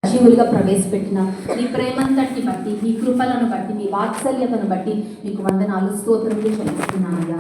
జీవులుగా ప్రవేశపెట్టిన నీ ప్రేమంతటిని బట్టి నీ కృపలను బట్టి నీ వాత్సల్యతను బట్టి నీకు వందనాలు స్తోత్రములు చెల్లిస్తున్నానయ్యా.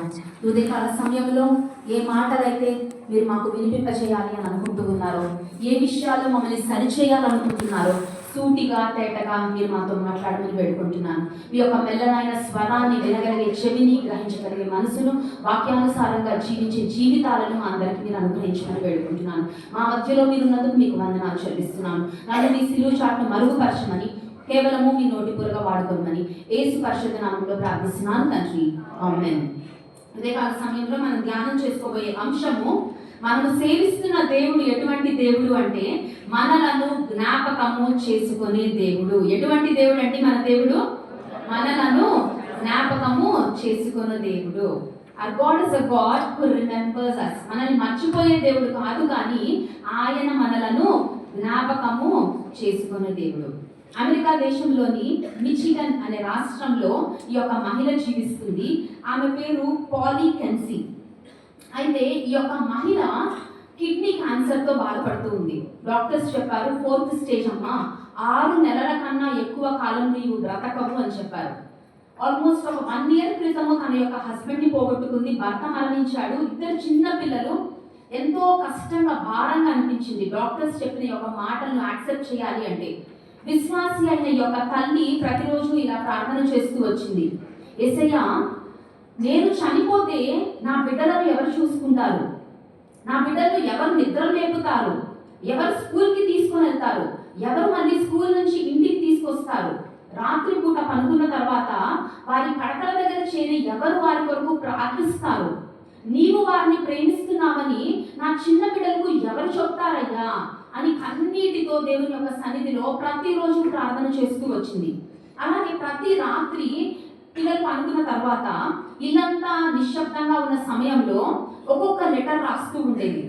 ఉదయకాల సమయంలో ఏ మాటలైతే మీరు మాకు వినిపింపచేయాలి అని అనుకుంటూ ఉన్నారో, ఏ విషయాలు మమ్మల్ని సరిచేయాలనుకుంటున్నారో సూటిగా తేటగా మీరు మాతో మాట్లాడమని వేడుకుంటున్నాను. మీ యొక్క మెల్లనైన స్వరాన్ని వినగలిగే చెవిని, గ్రహించగలిగే మనసును, వాక్యానుసారంగా జీవించే జీవితాలను మా అందరికీ మీరు అనుగ్రహించమని వేడుకుంటున్నాను. మా మధ్యలో మీరున్నందుకు మీకు వందనాలు చెల్లిస్తున్నాను. నన్ను మీ సిలువ చాటును మరుగుపరచమని, కేవలము మీ నోటి పూరగా వాడుకోమని యేసు పరిశుద్ధ నామములో ప్రార్థిస్తున్నాను తండ్రి, ఆమేన్. ఉదయకాల సమయంలో మనం ధ్యానం చేసుకోబోయే అంశము, మనము సేవిస్తున్న దేవుడు ఎటువంటి దేవుడు అంటే మనలను జ్ఞాపకము చేసుకునే దేవుడు. ఎటువంటి దేవుడు అంటే మన దేవుడు మనలను జ్ఞాపకము చేసుకునే దేవుడు. Our God is a God who remembers us. మనల్ని మర్చిపోయే దేవుడు కాదు, కానీ ఆయన మనలను జ్ఞాపకము చేసుకునే దేవుడు. అమెరికా దేశంలోని మిచిగన్ అనే రాష్ట్రంలో ఈ యొక్క మహిళ జీవిస్తుంది. ఆమె పేరు పాలీ కెన్సీ. అయితే ఈ యొక్క మహిళ కిడ్నీ క్యాన్సర్తో బాధపడుతూ ఉంది. డాక్టర్స్ చెప్పారు 4th స్టేజ్ అమ్మా, 6 నెలల కన్నా ఎక్కువ కాలం నీవు బ్రతకవు అని చెప్పారు. ఆల్మోస్ట్ ఒక 1 year క్రితము తన యొక్క హస్బెండ్ని పోగొట్టుకుంది, భర్త మరణించాడు, 2 చిన్న పిల్లలు. ఎంతో కష్టంగా, భారంగా అనిపించింది డాక్టర్స్ చెప్పిన యొక్క మాటలను యాక్సెప్ట్ చేయాలి అంటే. విశ్వాసి అయిన ఈ యొక్క తల్లి ప్రతిరోజు ఇలా ప్రార్థన చేస్తూ వచ్చింది, యేసయ్యా, నేను చనిపోతే నా బిడ్డలను ఎవరు చూసుకుంటారు? నా బిడ్డలను ఎవరు నిద్ర లేపుతారు? ఎవరు స్కూల్కి తీసుకొని వెళ్తారు? ఎవరు మళ్ళీ స్కూల్ నుంచి ఇంటికి తీసుకొస్తారు? రాత్రి పూట పనుకున్న తర్వాత వారి పడకల దగ్గర చేరి ఎవరు వారి కొరకు ప్రార్థిస్తారు? నీవు వారిని ప్రేమిస్తున్నావని నా చిన్న బిడ్డలకు ఎవరు చెప్తారయ్యా అని కన్నీటితో దేవుని యొక్క సన్నిధిలో ప్రతిరోజు ప్రార్థన చేస్తూ వచ్చింది. అలాగే ప్రతి రాత్రి పిల్లలు పనుకున్న తర్వాత ఇల్లంతా నిశ్శబ్దంగా ఉన్న సమయంలో ఒక్కొక్క లెటర్ రాస్తూ ఉండేది.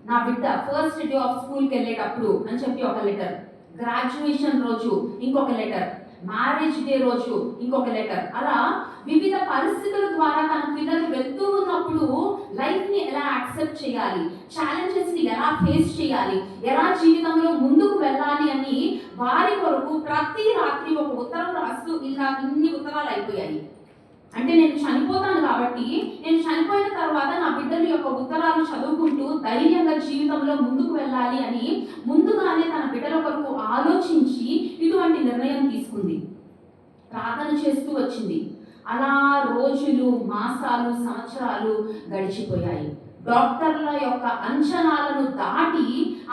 నా బిడ్డ ఫస్ట్ డే ఆఫ్ స్కూల్కి వెళ్ళేటప్పుడు అని చెప్పి ఒక లెటర్, గ్రాడ్యుయేషన్ రోజు ఇంకొక లెటర్, మ్యారేజ్ డే రోజు ఇంకొక లెటర్. అలా వివిధ పరిస్థితుల ద్వారా తన పిల్లలు వెళ్తూ ఉన్నప్పుడు లైఫ్ని ఎలా యాక్సెప్ట్ చేయాలి, ఛాలెంజెస్ని ఎలా ఫేస్ చేయాలి, ఎలా జీవితంలో ముందుకు వెళ్ళాలి అని వారి కొరకు ప్రతి రాత్రి ఒక ఉత్తరం రాస్తూ ఇలా ఇన్ని ఉత్తరాలు అయిపోయాయి. అంటే నేను చనిపోతాను కాబట్టి నేను చనిపోయిన తర్వాత నా బిడ్డల యొక్క ఉత్తరాలు చదువుకుంటూ ధైర్యంగా జీవితంలో ముందుకు వెళ్ళాలి అని ముందుగానే తన బిడ్డల కొరకు ఆలోచించి ఇటువంటి నిర్ణయం తీసుకుంది. ప్రార్థన చేస్తూ వచ్చింది. అలా రోజులు, మాసాలు, సంవత్సరాలు గడిచిపోయాయి. డాక్టర్ల యొక్క అంచనాలను దాటి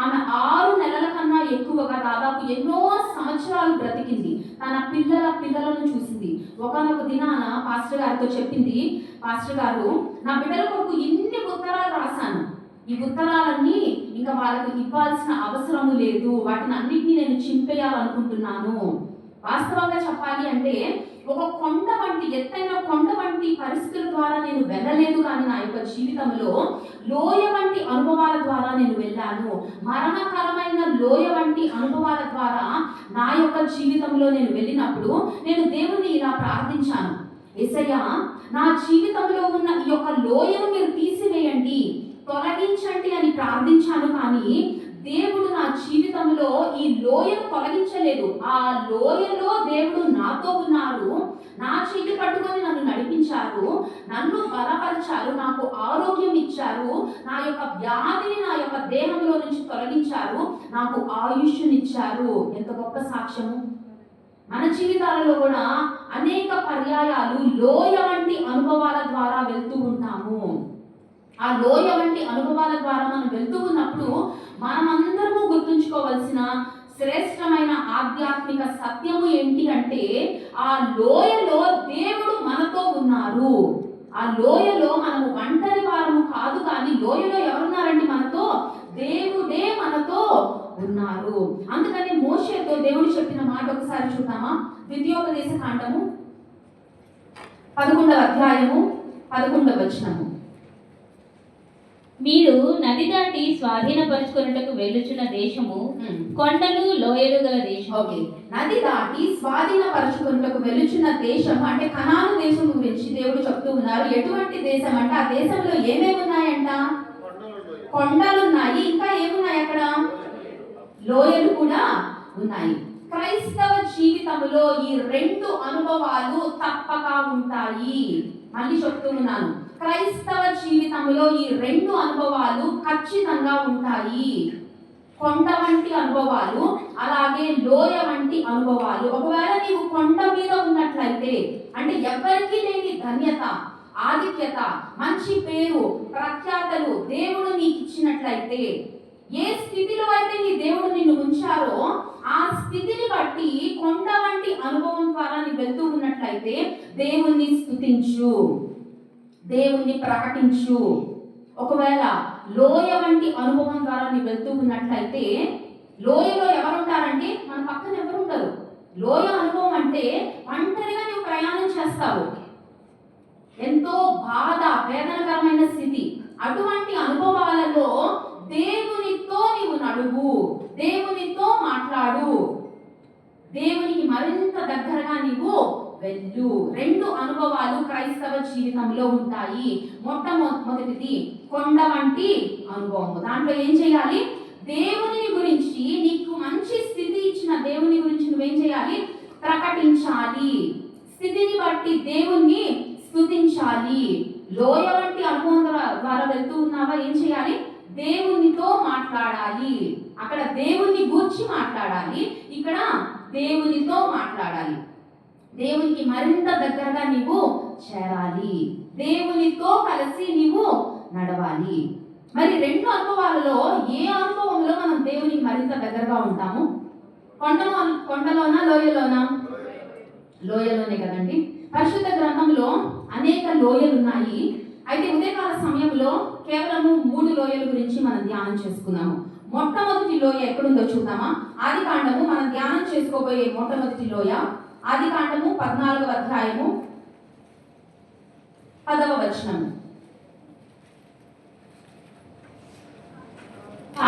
ఆమె 6 నెలల కన్నా ఎక్కువగా దాదాపు ఎన్నో సంవత్సరాలు బ్రతికింది. తన పిల్లలను చూసింది. ఒకనొక దినాన పాస్టర్ గారితో చెప్పింది, పాస్టర్ గారు, నా బిడ్డల కొరకు ఇన్ని ఉత్తరాలు రాశాను, ఈ ఉత్తరాలన్నీ ఇంకా వాళ్ళకు ఇవ్వాల్సిన అవసరము లేదు, వాటిని అన్నిటినీ నేను చింపేయాలనుకుంటున్నాను. వాస్తవంగా చెప్పాలి అంటే ఒక కొండ వంటి, ఎత్తైన కొండ వంటి పరిస్థితుల ద్వారా నేను వెళ్ళలేదు, కానీ నా యొక్క జీవితంలో లోయ వంటి అనుభవాల ద్వారా నేను వెళ్ళాను. మరణకరమైన లోయ వంటి అనుభవాల ద్వారా నా యొక్క జీవితంలో నేను వెళ్ళినప్పుడు నేను దేవుణ్ణి ఇలా ప్రార్థించాను, యేసయ్యా, నా జీవితంలో ఉన్న ఈ యొక్క లోయను మీరు తీసివేయండి, తొలగించండి అని ప్రార్థించాను. కానీ దేవుడు నా జీవితంలో ఈ లోయను తొలగించలేదు. ఆ లోయలో దేవుడు నాతో ఉన్నారు, నా చేతి పట్టుకొని నన్ను నడిపించారు, నన్ను బలపరిచారు, నాకు ఆరోగ్యం ఇచ్చారు, నా యొక్క వ్యాధిని నా యొక్క దేహంలో నుంచి తొలగించారు, నాకు ఆయుష్నిచ్చారు. ఎంత గొప్ప సాక్ష్యము! మన జీవితాలలో కూడా అనేక పర్యాయాలు లోయ వంటి అనుభవాల ద్వారా వెళ్తూ ఉంటాము. ఆ లోయ వంటి అనుభవాల ద్వారా మనం వెళ్తూ ఉన్నప్పుడు మనమందరము గుర్తుంచుకోవాల్సిన శ్రేష్టమైన ఆధ్యాత్మిక సత్యము ఏంటి అంటే, ఆ లోయలో దేవుడు మనతో ఉన్నారు. ఆ లోయలో మనము ఒంటరి వారము కాదు, కానీ లోయలో ఎవరున్నారండి మనతో? దేవుడే మనతో ఉన్నారు. అందుకని మోషేతో దేవుడు చెప్పిన మాట ఒకసారి చూద్దామా? ద్వితీయోపదేశ కాండము 11వ అధ్యాయము 11వ వచనము. మీరు నది దాటి స్వాధీనపరుచుకొనుటకు వెళ్ళుచున్న దేశము కొండలు, లోయలు గల దేశం. ఓకే, నది దాటి స్వాధీనపరుచుకొనుటకు వెళ్ళుచున్న దేశం అంటే కనాను దేశం గురించి దేవుడు చెప్తూ ఉన్నారు. ఎటువంటి దేశం అంటే ఆ దేశంలో ఏమేమి ఉన్నాయంట? కొండలు ఉన్నాయి, ఇంకా ఏమున్నాయి అక్కడ? లోయలు కూడా ఉన్నాయి. క్రైస్తవ జీవితంలో ఈ రెండు అనుభవాలు తప్పక ఉంటాయి. మళ్ళీ చెప్తూ ఉన్నాను, క్రైస్తవ జీవితంలో ఈ రెండు అనుభవాలు ఖచ్చితంగా ఉంటాయి. కొండ వంటి అనుభవాలు, అలాగే లోయ వంటి అనుభవాలు. ఒకవేళ నీవు కొండ మీద ఉన్నట్లయితే, అంటే ఎవరికీ లేని ధన్యత, ఆధిక్యత, మంచి పేరు, ప్రఖ్యాతలు దేవుడు నీకు ఇచ్చినట్లయితే, ఏ స్థితిలో అయితే నీ దేవుడు నిన్ను ఉంచారో ఆ స్థితిని బట్టి కొండ వంటి అనుభవం ద్వారా నీ వెళ్తూ ఉన్నట్లయితే దేవుణ్ణి స్తుతించు, దేవుణ్ణి ప్రకటించు. ఒకవేళ లోయ వంటి అనుభవం ద్వారా నీ వెళ్తూ ఉన్నట్లయితే, లోయలో ఎవరు ఉంటారంటే మన పక్కన ఎవరు ఉండరు. లోయ అనుభవం అంటే ఒంటరిగా నువ్వు ప్రయాణం చేస్తావు, ఎంతో బాధ, వేదనకరమైన స్థితి. అటువంటి అనుభవాలలో దేవునితో నీవు నడువు, దేవునితో మాట్లాడు, దేవునికి మరింత దగ్గరగా నీవు వెళ్ళు. రెండు అనుభవాలు క్రైస్తవ జీవితంలో ఉంటాయి. మొట్టమొదటిది కొండ వంటి అనుభవం. దాంట్లో ఏం చేయాలి? దేవుని గురించి, నీకు మంచి స్థితి ఇచ్చిన దేవుని గురించి నువ్వేం చేయాలి? ప్రకటించాలి. స్థితిని బట్టి దేవుణ్ణి స్తుతించాలి. లోయ వంటి అనుభవం ద్వారా వెళ్తూ ఉన్నావా? ఏం చేయాలి? దేవునితో మాట్లాడాలి. అక్కడ దేవుని గూర్చి మాట్లాడాలి, ఇక్కడ దేవునితో మాట్లాడాలి. దేవునికి మరింత దగ్గరగా నీవు చేరాలి, దేవునితో కలిసి నీవు నడవాలి. మరి రెండు అనుభవాలలో ఏ అనుభవంలో మనం దేవునికి మరింత దగ్గరగా ఉంటాము? కొండలోనా లోయలోనా? లోయలోనే కదండి. పరిశుద్ధ గ్రంథంలో అనేక లోయలు ఉన్నాయి. అయితే ఉదయకాల సమయంలో కేవలము 3 లోయల గురించి మనం ధ్యానం చేసుకున్నాము. మొట్టమొదటి లోయ ఎక్కడుందో చూద్దామా? ఆదికాండము, మనం ధ్యానం చేసుకోబోయే మొట్టమొదటి లోయ ఆదికాండము 14వ అధ్యాయము 10వ వచనము.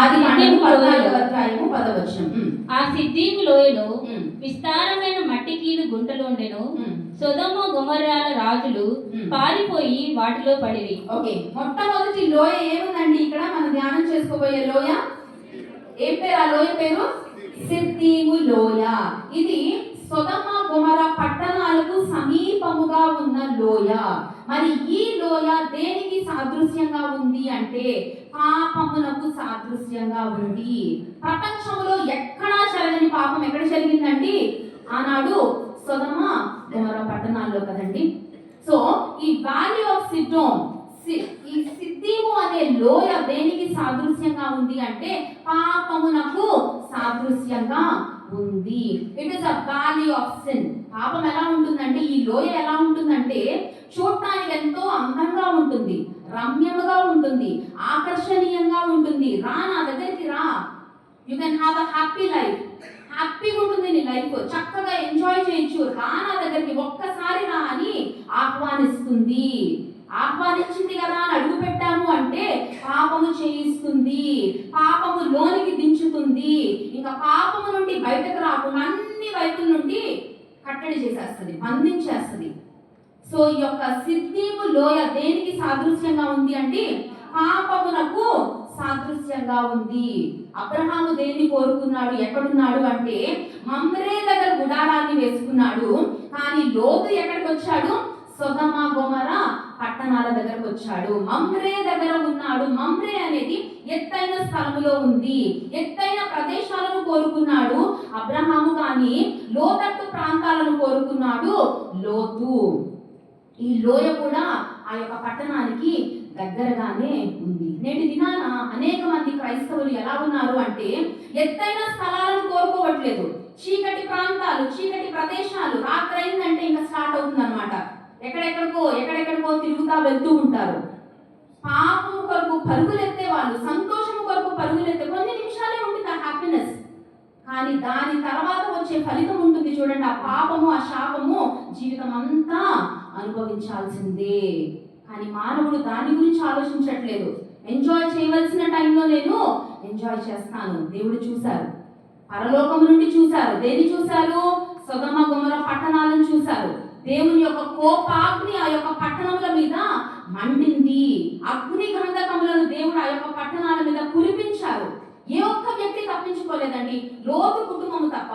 ఆదికాండము 14వ అధ్యాయము 10వ వచనం. ఆ సిద్దీము లోయలో విస్తారమైన మట్టి కీలు గుంటలు ఉండెను. సొదొమ గొమొర్రాల రాజులు పారిపోయి వాటిలో పడిరి. ఓకే, మొట్టమొదటి లోయ ఏముందండి? ఇక్కడ మనం ధ్యానం చేసుకోబోయే లోయ ఏం పేరు? ఆ లోయ పేరు సిద్దీము లోయ. ఇది సొదొమ గొమొర్ర పట్టణాలకు సమీపముగా ఉన్న లోయ. మరి ఈ లోయ దేనికి సాదృశ్యంగా ఉంది అంటే పాపమునకు సాదృశ్యంగా ఉంది. ప్రపంచంలో ఎక్కడా జరగని పాపం ఎక్కడ జరిగిందండి? ఆనాడు సొదొమ గొమొర్ర పట్టణాల్లో కదండి. సో ఈ వ్యాలీ ఆఫ్ సిడ్డోమ్, ఈ సిద్దీము అనే లోయ దేనికి సాదృశ్యంగా ఉంది అంటే పాపమునకు సాదృశ్యంగా ఉంది. It is a valley of sin. పాపం ఎలా ఉంటుందంటే, ఈ లోయ ఎలా ఉంటుందంటే చూడటానికి ఎంతో అందంగా ఉంటుంది, రమ్యముగా ఉంటుంది, ఆకర్షణీయంగా ఉంటుంది. రా, నా దగ్గరికి రా, you can have a happy life. హ్యాపీగా ఉంటుంది నీ లైఫ్, చక్కగా ఎంజాయ్ చేయొచ్చు, రా నా దగ్గరికి, ఒక్కసారి రా అని ఆహ్వానిస్తుంది. ఆహ్వానించింది కదా అని అడుగు పెట్టాము అంటే పాపము చేయిస్తుంది, పాపము లోనికి దించుతుంది. ఇంకా పాపము నుండి బయటకు రాకుండా అన్ని వైపుల నుండి కట్టడి చేసేస్తుంది, బంధించేస్తుంది. సో ఈ యొక్క సిద్దీము లోయ దేనికి సాదృశ్యంగా ఉంది అంటే పాపమునకు సాదృశ్యంగా ఉంది. అబ్రహాము దేన్ని కోరుకున్నాడు? ఎక్కడున్నాడు అంటే మమ్రే దగ్గర గుడారాన్ని వేసుకున్నాడు. కానీ లోతు ఎక్కడికి వచ్చాడు? సొదొమ గొమొర్ర పట్టణాల దగ్గరకు వచ్చాడు, మమ్రే దగ్గర ఉన్నాడు. మమ్రే అనేది ఎత్తైన స్థలములో ఉంది, ఎత్తైన ప్రదేశాలను కోరుకున్నాడు అబ్రహాము. కానీ లోతట్టు ప్రాంతాలను కోరుకున్నాడు లోతు. ఈ లోయ కూడా ఆ యొక్క పట్టణానికి దగ్గరగానే ఉంది. నేటి దినాన అనేక మంది క్రైస్తవులు ఎలా ఉన్నారు అంటే ఎత్తైన స్థలాలను కోరుకోవట్లేదు, చీకటి ప్రాంతాలు, చీకటి ప్రదేశాలు. రాత్రి అయిందంటే ఇంకా స్టార్ట్ అవుతుంది అనమాట. ఎక్కడెక్కడికో తిరుగుతా వెళ్తూ ఉంటారు. పాపం కొరకు పరుగులెత్తే వాళ్ళు, సంతోషం కొరకు పరుగులెత్తే కొన్ని నిమిషాలే ఉంటుంది ఆ హ్యాపీనెస్. కానీ దాని తర్వాత వచ్చే ఫలితం ఉంటుంది చూడండి, ఆ పాపము, ఆ శాపము జీవితం అంతా అనుభవించాల్సిందే. కానీ మానవుడు దాని గురించి ఆలోచించట్లేదు. ఎంజాయ్ చేయవలసిన టైంలో నేను ఎంజాయ్ చేస్తాను. దేవుడు చూశారు, పరలోకము నుండి చూశారు. దేని చూశారు? సొదొమ గొమొర్ర పట్టణాలను చూశారు. దేవుని యొక్క కోపాగ్ని ఆ యొక్క పట్టణముల మీద మండింది. అగ్ని గంధకములను దేవుడు ఆ యొక్క పట్టణాల మీద కురిపించారు. ఏ ఒక్క వ్యక్తి తప్పించుకోలేదండి, లోతు కుటుంబము తప్ప.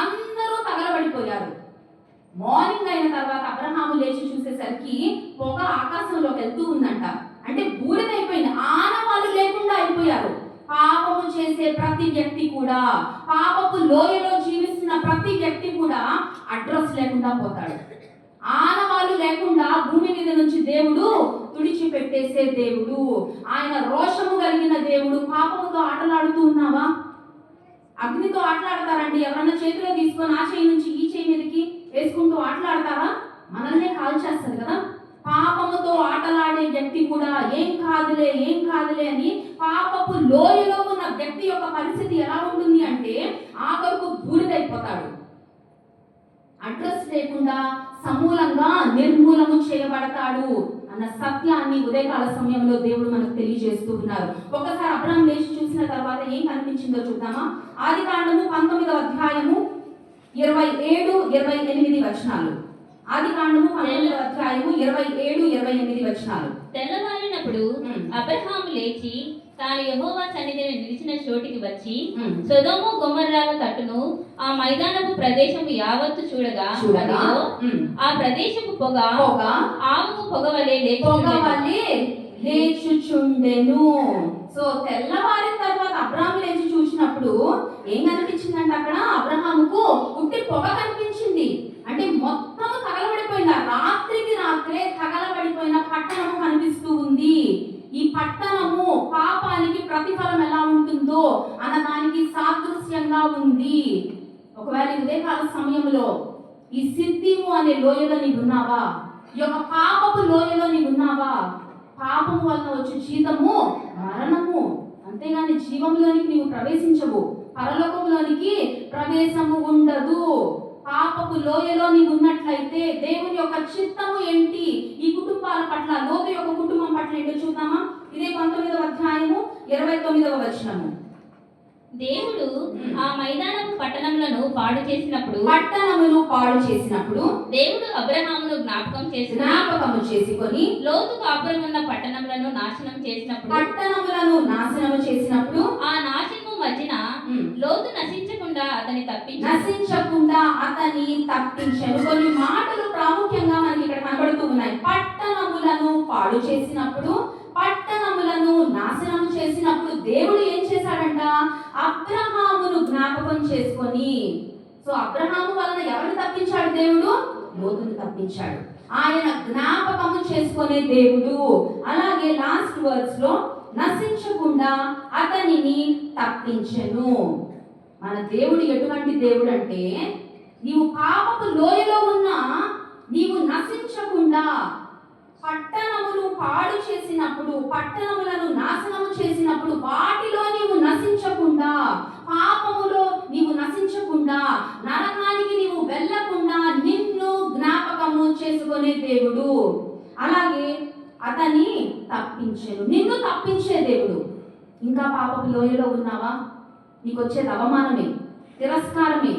అందరూ తగలబడిపోయారు. మార్నింగ్ అయిన తర్వాత అబ్రహాము లేచి చూసేసరికి పొగ ఆకాశంలోకి వెళ్తూ ఉందంట. అంటే బూడిదైపోయింది, ఆనవాళ్ళు లేకుండా అయిపోయారు. పాపము చేసే ప్రతి వ్యక్తి కూడా, పాపపు లోయలో జీవిస్తున్న ప్రతి వ్యక్తి కూడా అడ్రస్ లేకుండా పోతాడు. ఆనవాళ్ళు లేకుండా భూమి మీద నుంచి దేవుడు తుడిచిపెట్టేసే దేవుడు. ఆయన రోషము కలిగిన దేవుడు. పాపముతో ఆటలాడుతూ ఉన్నావా? అగ్నితో ఆటలాడతారండి. ఎవరన్నా చేతిలో తీసుకొని ఆ చేయి నుంచి ఈ చేయి మీదకి వేసుకుంటూ ఆటలాడతారా? మనల్నే కాల్ చేస్తారు కదా. పాపముతో ఆటలాడే వ్యక్తి కూడా ఏం కాదులే అని పాపపు లోయలో ఉన్న వ్యక్తి యొక్క పరిస్థితి ఎలా ఉంటుంది అంటే ఆఖరుకు బూడిదైపోతాడు. అడ్రస్ లేకుండా సమూలంగా నిర్మూలము చేయబడతాడు అన్న సత్యాన్ని ఉదయకాల సమయంలో దేవుడు మనకు తెలియజేస్తూ ఉన్నారు. ఒకసారి అబ్రహాం లేచి చూసిన తర్వాత ఏం కనిపించిందో చూద్దామా? ఆదికాండము 19వ అధ్యాయము 27-28 వచనాలు. ఆదికాండము 19వ అధ్యాయము 27-28 వచనాలు. తెల్లవారినప్పుడు అబ్రహాము లేచి తాను యెహోవా సన్నిధిని నిలిచిన చోటికి వచ్చి సొదొమ గొమొర్రాల తట్టును ఆ మైదానపు ప్రదేశము యావత్తు చూడగా ఆ ప్రదేశపు పొగ ఆవు పొగ వలె లేచుచుండెను. సో తెల్లవారిన తర్వాత అబ్రహాము లేచి చూసినప్పుడు ఏం కనిపించిందంటే అక్కడ అబ్రహాముకు ఉట్టి పొగ కనిపించింది. అంటే మొత్తం తగలబడిపోయిన, రాత్రికి రాత్రే తగలబడిపోయిన పట్టణము కనిపిస్తూ ఉంది. ఈ పట్టణము పాపానికి ప్రతిఫలం ఎలా ఉంటుందో అన్నదానికి సాదృశ్యంగా ఉంది. ఒకవేళ ఉదయకాల సమయంలో ఈ సిద్ధిము అనే లోయలో నీవు ఉన్నావా? ఈ యొక్క పాపపు లోయలో నీవు ఉన్నావా? పాపము వలన వచ్చే జీతము మరణము, అంతేగాని జీవంలోనికి నీవు ప్రవేశించవు, పరలోకంలోనికి ప్రవేశము ఉండదు. పాపపు లోయలో నీవు ఉన్నట్లయితే దేవుని యొక్క చిత్తము ఏంటి ఈ కుటుంబాల పట్ల, లోతు యొక్క కుటుంబం పట్ల ఏంటో చూద్దామా? ఇదే 19వ అధ్యాయము 29వ వచనము. దేవుడు ఆ మైదానపు పట్టణములను పాడు చేసినప్పుడు దేవుడు అబ్రహామును జ్ఞాపకం చేసుకొని లోతు కాపురమున్న పట్టణములను నాశనం చేసినప్పుడు ఆ నాశనము మధ్యన లోతు నశించకుండా అతని తప్పించను. కొన్ని మాటలు ప్రాముఖ్యంగా మనకి ఇక్కడ కనబడుతూ ఉన్నాయి. పట్టణములను పాడు చేసినప్పుడు, పట్టణములను నాశనం చేసినప్పుడు దేవుడు ఏం చేశాడంట? అబ్రహామును జ్ఞాపకం చేసుకొని. సో అబ్రహాము వలన ఎవరిని తప్పించాడు దేవుడు? లోతును తప్పించాడు. ఆయన జ్ఞాపకము చేసుకునే దేవుడు. అలాగే లాస్ట్ వర్డ్స్ లో నశించకుండా అతనిని తప్పించెను. మన దేవుడు ఎటువంటి దేవుడు అంటే, నీవు పాపపు లోయలో ఉన్నా నీవు నశించకుండా, పట్టణమును పాడు చేసినప్పుడు, పట్టణములను నాశనము చేసినప్పుడు వాటిలో నీవు నశించకుండా, పాపములో నీవు నశించకుండా, నరకానికి నీవు వెళ్ళకుండా నిన్ను జ్ఞాపకము చేసుకునే దేవుడు. అలాగే అతన్ని తప్పించెను, నిన్ను తప్పించే దేవుడు. ఇంకా పాపపు లోయలో ఉన్నావా? నీకు వచ్చేది అవమానమే, తిరస్కారమే,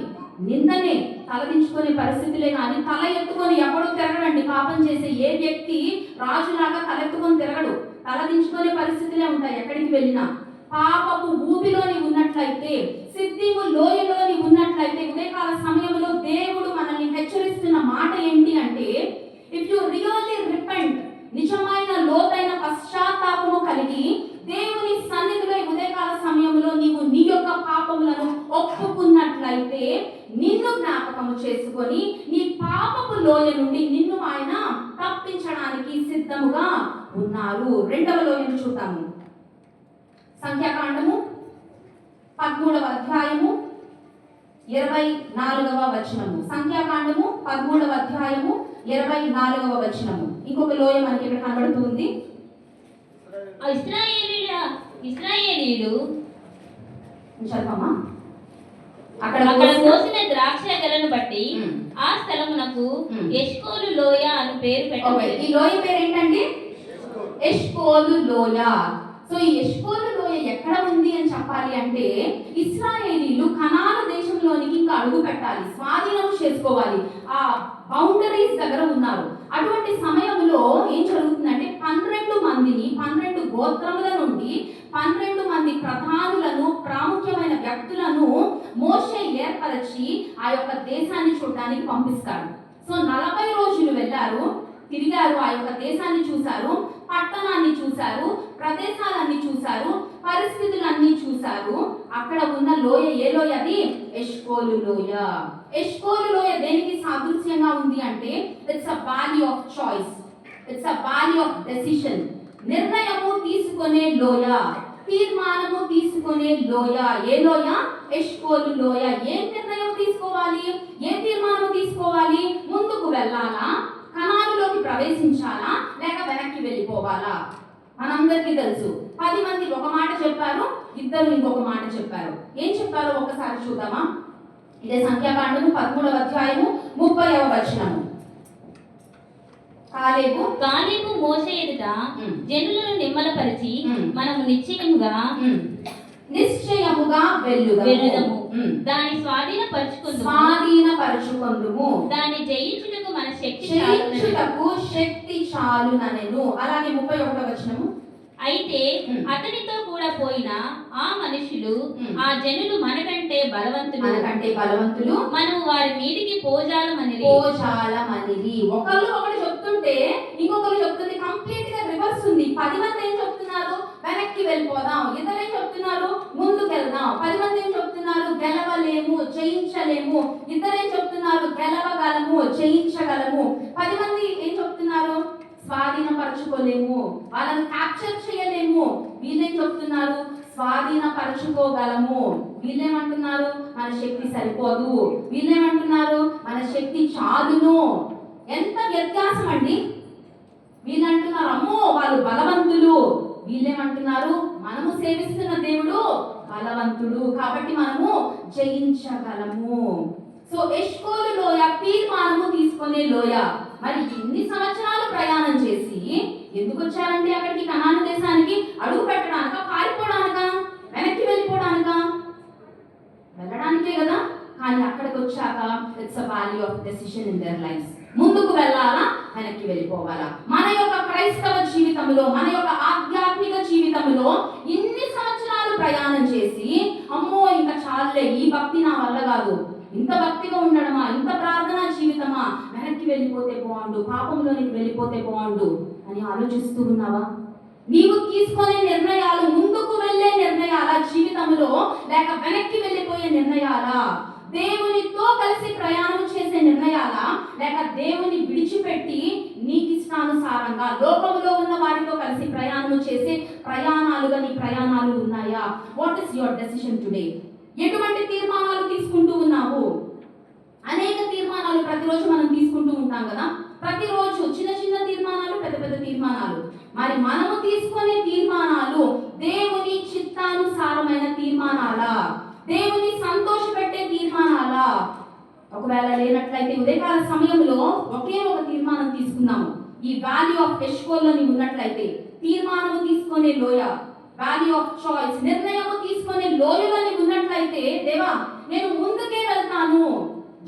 నిందనే, తలదించుకునే పరిస్థితులే. కానీ తల ఎత్తుకొని ఎవడు తిరగడండి. పాపం చేసే ఏ వ్యక్తి రాజులాగా తలెత్తుకొని తిరగడు. తలదించుకునే పరిస్థితులే ఉంటాయి ఎక్కడికి వెళ్ళినా. పాపపు ఊబిలోని ఉన్నట్లయితే, సిద్ధిము లోయలోని ఉన్నట్లయితే ఉదయకాల సమయంలో దేవుడు మనల్ని హెచ్చరిస్తున్న మాట ఏంటి అంటే, ఇఫ్ యు రియల్లీ రిపెంట్, నిజమైన లోతైన పశ్చాత్తాపము కలిగి దేవుని సన్నిధిలో ఉదయకాల సమయంలో నీవు నీ యొక్క పాపములను ఒప్పుకున్నట్లయితే నిన్ను జ్ఞాపకము చేసుకొని నీ పాపపు లోయ నుండి నిన్ను ఆయన తప్పించడానికి సిద్ధముగా ఉన్నారు. రెండవ లోయను చూద్దాము. సంఖ్యాకాండము 13వ అధ్యాయము 24వ వచనము. సంఖ్యాకాండము 13వ అధ్యాయము 24వ వచనము. ఇంకొక లోయ మనకి ఇక్కడ కనబడుతుంది. ఇశ్రాయేలీయులు చదవమా? అక్కడ కోసిన ద్రాక్ష గెలను బట్టి ఆ స్థలమునకు ఎష్కోలు లోయ అని పేరు పెట్టారు. ఈ లోయ పేరు ఏంటండి? ఎష్కోలు లోయ. సో ఈ ఎష్కోలు లోయ ఎక్కడ ఉంది అని చెప్పాలి అంటే, ఇశ్రాయేలీయులు కనాను దేశంలోనికి ఇంకా అడుగు పెట్టాలి, స్వాధీనం చేసుకోవాలి. ఆ బౌండరీస్ దగ్గర ఉన్నారు. అటువంటి సమయంలో ఏం జరుగుతుందంటే 12 మందిని 12 గోత్రముల నుండి 12 మంది ప్రధానులను, ప్రాముఖ్యమైన వ్యక్తులను మోషే ఏర్పరచి ఆ యొక్క దేశాన్ని చూడడానికి పంపిస్తాడు. సో 40 రోజులు వెళ్ళారు, తిరిగారు, ఆ యొక్క దేశాన్ని చూశారు, పట్టణాన్ని చూశారు, ప్రదేశాలన్నీ చూశారు, పరిస్థితులన్నీ చూశారు. అక్కడ ఉన్న లోయ ఏ లోయ? అది ఎష్కోలు లోయ. ఎష్కోలు లోయ దేనికి సాదృశ్యంగా ఉంది అంటే it's a valley of choice, it's a valley of decision. నిర్ణయము తీసుకునే లోయ, తీర్మానము తీసుకునే లోయ. ఏ లోయ? ఎష్కోలు లోయ. ఏం నిర్ణయం తీసుకోవాలి? ఏ తీర్మానం తీసుకోవాలి? ముందుకు వెళ్ళాలా, కనానులోకి ప్రవేశించాలా, లేక వెనక్కి వెళ్ళిపోవాలా? మనందరికీ తెలుసు, 10 మంది ఒక మాట చెప్పారు, ఇద్దరు ఇంకొక మాట చెప్పారు. ఏం చెప్పారో ఒక్కసారి చూద్దామా? ఇదే సంఖ్యాకాండము 13వ అధ్యాయము 30వ వచనము. కాలేబు మోషే ఎదుట జనులను నిమ్మలపరిచి మనము నిశ్చయముగా వెళ్ళుదము, దాని స్వాధీనపరచుకొందుము, దాన్ని జయించుటకు మన శక్తి చాలుననెను. అలాగే 31వ వచనము. అయితే అతనితో కూడా పోయిన ఆ మనుషులు, ఆ జనులు మనకంటే బలవంతులు, మనము వారి మీదికి పోజాలమనిరి. ఒకళ్ళు ఒకటి చెప్తుంటే ఇంకొకరు చెప్తుంది కంప్లీట్ గా రివర్స్ ఉంది. 10 మంది ఏం చెప్తున్నారు? వెనక్కి వెళ్ళిపోదాం. ఇద్దరు ఏం చెప్తున్నారు? ముందుకు వెళ్దాం. 10 మంది ఏం చెప్తున్నారు? గెలవలేము, జయించలేము. ఇద్దరు ఏం చెప్తున్నారు? గెలవగలము, జయించగలము. 10 మంది ఏం చెప్తున్నారు? స్వాధీనపరచుకోలేము, వాళ్ళని క్యాప్చర్ చేయలేము. వీళ్ళేం చెప్తున్నారు? స్వాధీనపరచుకోగలము. వీళ్ళేమంటున్నారు? మన శక్తి సరిపోదు. వీళ్ళేమంటున్నారు? మన శక్తి చాలును. ఎంత వ్యత్యాసం అండి! వీళ్ళంటున్నారు అమ్మో వాళ్ళు బలవంతులు, వీళ్ళేమంటున్నారు మనము సేవిస్తున్న దేవుడు బలవంతుడు, కాబట్టి మనము జయించగలము. సో ఎష్కోలు లోయ తీర్మానము తీసుకునే లోయ. మరి ఎన్ని సంవత్సరాలు ప్రయాణం చేసి ఎందుకు వచ్చారంటే అక్కడికి, కనాను దేశానికి అడుగు పెట్టడానిక, పారిపోవడానికా, వెనక్కి వెళ్ళిపోవడానికా? వెళ్ళడానికే కదా. కానీ అక్కడికి వచ్చాక it's a value of decision in there lifes. ముందుకు వెళ్ళాలా, వెనక్కి వెళ్ళిపోవాలా? మన యొక్క క్రైస్తవ జీవితంలో, మన యొక్క ఆధ్యాత్మిక జీవితంలో ఇన్ని సంవత్సరాలు ప్రయాణం చేసి అమ్మో ఇంకా చాలులే, ఈ భక్తి నా వల్ల కాదు, ఇంత భక్తిగా ఉండడమా, ఇంత ప్రార్థనా జీవితమా, వెనక్కి వెళ్ళిపోతే బాగుండు, పాపంలోనికి వెళ్ళిపోతే బాగుండు అని ఆలోచిస్తూ ఉన్నావా? నీవు తీసుకునే నిర్ణయాలు ముందుకు వెళ్ళే నిర్ణయాలా జీవితంలో, లేక వెనక్కి వెళ్ళిపోయే నిర్ణయాలా? దేవునితో కలిసి ప్రయాణం చేసే నిర్ణయాలా, లేక దేవుని విడిచిపెట్టి నీకు ఇష్టానుసారంగా లోకంలో ఉన్న వారితో కలిసి ప్రయాణం చేసే ప్రయాణాలుగా నీ ప్రయాణాలు ఉన్నాయా? What is your decision today? ఎటువంటి తీర్మానాలు తీసుకుంటూ ఉన్నావు? అనేక తీర్మానాలు ప్రతిరోజు మనం తీసుకుంటూ ఉంటాం కదా. ప్రతిరోజు చిన్న చిన్న తీర్మానాలు, పెద్ద పెద్ద తీర్మానాలు. మరి మనము తీసుకునే తీర్మానాలు దేవుని చిత్తానుసారమైన తీర్మానాలా, దేవుని సంతోషపెట్టే తీర్మానాలా? ఒకవేళ లేనట్లయితే ఉదయకాల సమయంలో ఒకే ఒక తీర్మానం తీసుకున్నాము. ఈ వాల్యూ ఆఫ్ ఎష్కోల్లోని ఉన్నట్లయితే తీర్మానము తీసుకునే లోయ, వాల్యూ ఆఫ్ చాయిస్, నిర్ణయము తీసుకునే లోయలోని ఉన్నట్లయితే, దేవా నేను ముందుకే వెళ్తాను,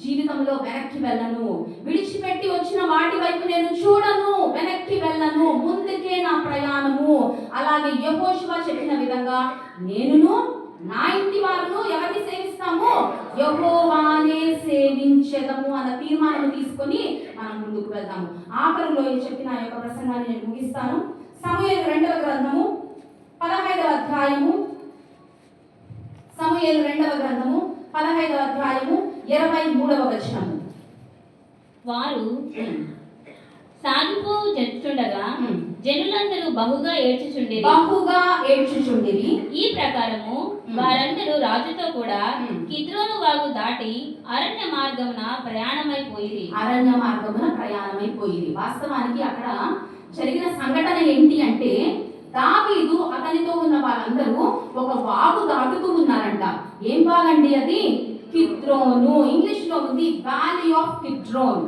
జీవితంలో వెనక్కి వెళ్ళను, విడిచిపెట్టి వచ్చిన వాటి వైపు నేను చూడను, వెనక్కి వెళ్ళను, ముందుకే నా ప్రయాణము. అలాగే యెహోషువ చెప్పిన విధంగా నేనును నా ఇంటి వారును ఎవరిని సేవిస్తాము? యెహోవానే సేవించెదము అన్న తీర్మానం తీసుకొని మనం ముందుకు వెళ్తాము. ఆఖరిలో చెప్పిన యొక్క ప్రసంగాన్ని నేను ముగిస్తాను. సమూయేలు 2వ గ్రంథము 15వ అధ్యాయము, సమూయేలు 2వ గ్రంథము 15వ అధ్యాయము 23వ వచనము. వారు సాగిపోవు జట్టుండగా జనులందరూ బహుగా ఏడ్చుచుండిరి. ఈ ప్రకారము వారందరూ రాజుతో కూడా కిద్రోను వాగు దాటి అరణ్య మార్గమున ప్రయాణమైపోయిరి. వాస్తవానికి అక్కడ జరిగిన సంఘటన ఏంటి అంటే, దావీదు అతనితో ఉన్న వాళ్ళందరూ ఒక వాగు దాటుతూ ఉన్నారంట. ఏం వాగండి అది? కిద్రోను. ఇంగ్లీష్ లో ఉంది వ్యాలీ ఆఫ్ కిద్రోన్,